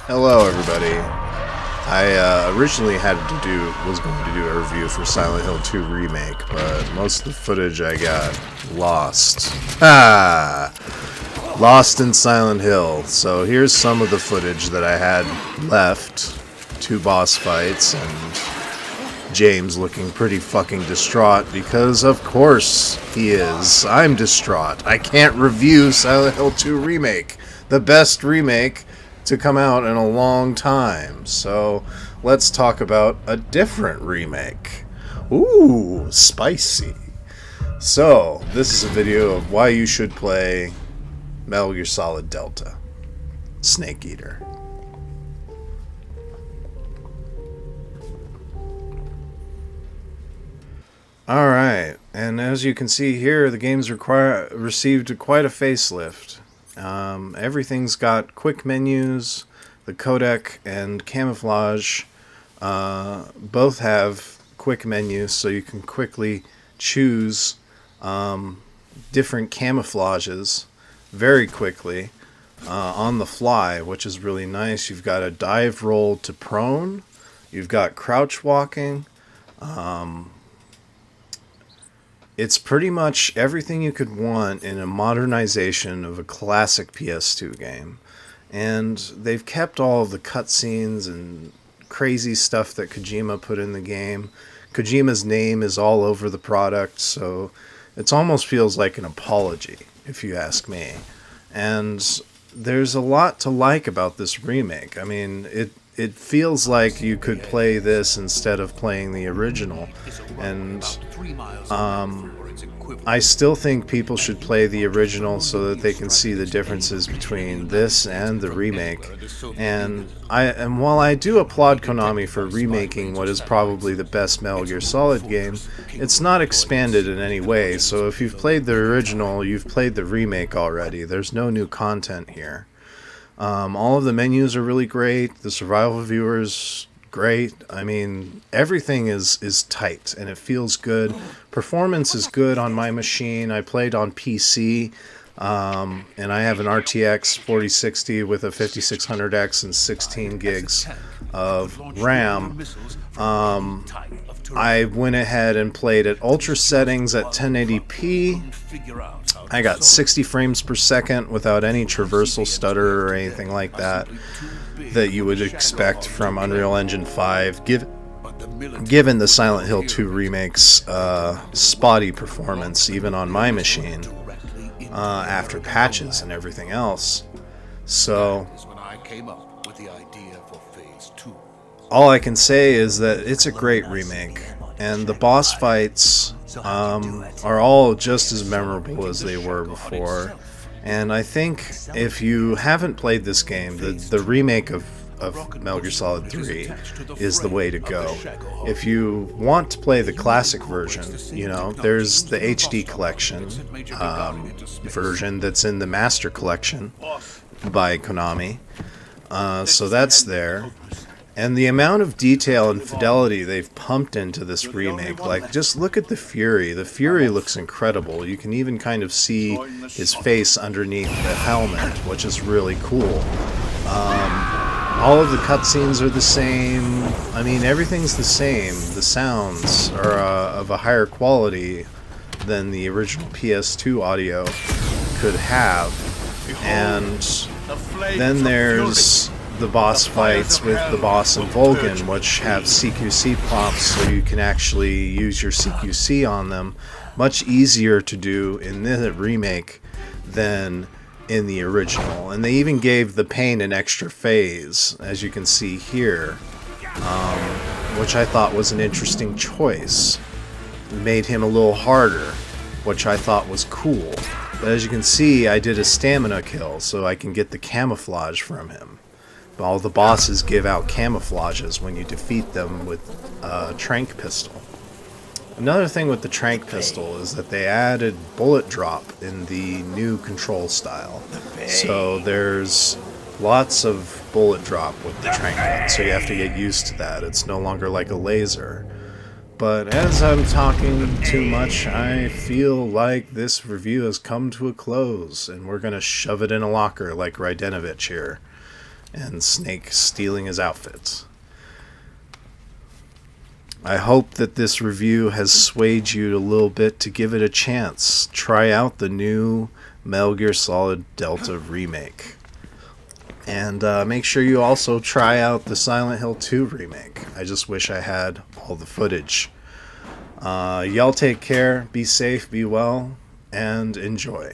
Hello, everybody. I originally was going to do a review for Silent Hill 2 Remake, but most of the footage I got lost. Lost in Silent Hill. So here's some of the footage that I had left. 2 boss fights, and James looking pretty fucking distraught because, of course, he is. I'm distraught. I can't review Silent Hill 2 Remake, the best remake to come out in a long time. So let's talk about a different remake. Ooh, spicy. So this is a video of why you should play Metal Gear Solid Delta, Snake Eater. Alright, and as you can see here, the game's received quite a facelift. Everything's got quick menus. The codec and camouflage both have quick menus, so you can quickly choose different camouflages very quickly on the fly, which is really nice. You've got a dive roll to prone. You've got crouch walking. It's pretty much everything you could want in a modernization of a classic PS2 game. And they've kept all of the cutscenes and crazy stuff that Kojima put in the game. Kojima's name is all over the product, so it almost feels like an apology, if you ask me. And there's a lot to like about this remake. I mean, it feels like you could play this instead of playing the original. And I still think people should play the original so that they can see the differences between this and the remake. And while I do applaud Konami for remaking what is probably the best Metal Gear Solid game, it's not expanded in any way. So if you've played the original, you've played the remake already. There's no new content here. All of the menus are really great. The survival viewers, great. I mean, everything is tight and it feels good. Performance is good on my machine. I played on PC, and I have an RTX 4060 with a 5600X and 16 gigs of RAM. I went ahead and played at ultra settings at 1080p. I got 60 frames per second without any traversal stutter or anything like that you would expect from Unreal Engine 5, given the Silent Hill 2 remake's spotty performance, even on my machine, after patches and everything else. So all I can say is that it's a great remake, and the boss fights are all just as memorable as they were before. And I think if you haven't played this game, the remake of Metal Gear Solid 3 is the way to go. If you want to play the classic version, there's the HD collection version that's in the Master Collection by Konami. So that's there. And the amount of detail and fidelity they've pumped into this remake, like, just look at the Fury. The Fury looks incredible. You can even kind of see his face underneath the helmet, which is really cool. All of the cutscenes are the same. I mean, everything's the same. The sounds are of a higher quality than the original PS2 audio could have. And then there's the boss fights with the boss and Volgin, which have CQC prompts, so you can actually use your CQC on them. Much easier to do in the remake than in the original. And they even gave the pain an extra phase, as you can see here, which I thought was an interesting choice. It made him a little harder, which I thought was cool. But as you can see, I did a stamina kill, so I can get the camouflage from him. All the bosses give out camouflages when you defeat them with a tranq pistol. Another thing with the tranq pistol is that they added bullet drop in the new control style. So there's lots of bullet drop with the tranq gun, so you have to get used to that. It's no longer like a laser. But as I'm talking too much, I feel like this review has come to a close, and we're going to shove it in a locker like Raidenovich here. and Snake stealing his outfit. I hope that this review has swayed you a little bit to give it a chance. Try out the new Metal Gear Solid Delta remake. And make sure you also try out the Silent Hill 2 remake. I just wish I had all the footage. Y'all take care, be safe, be well, and enjoy.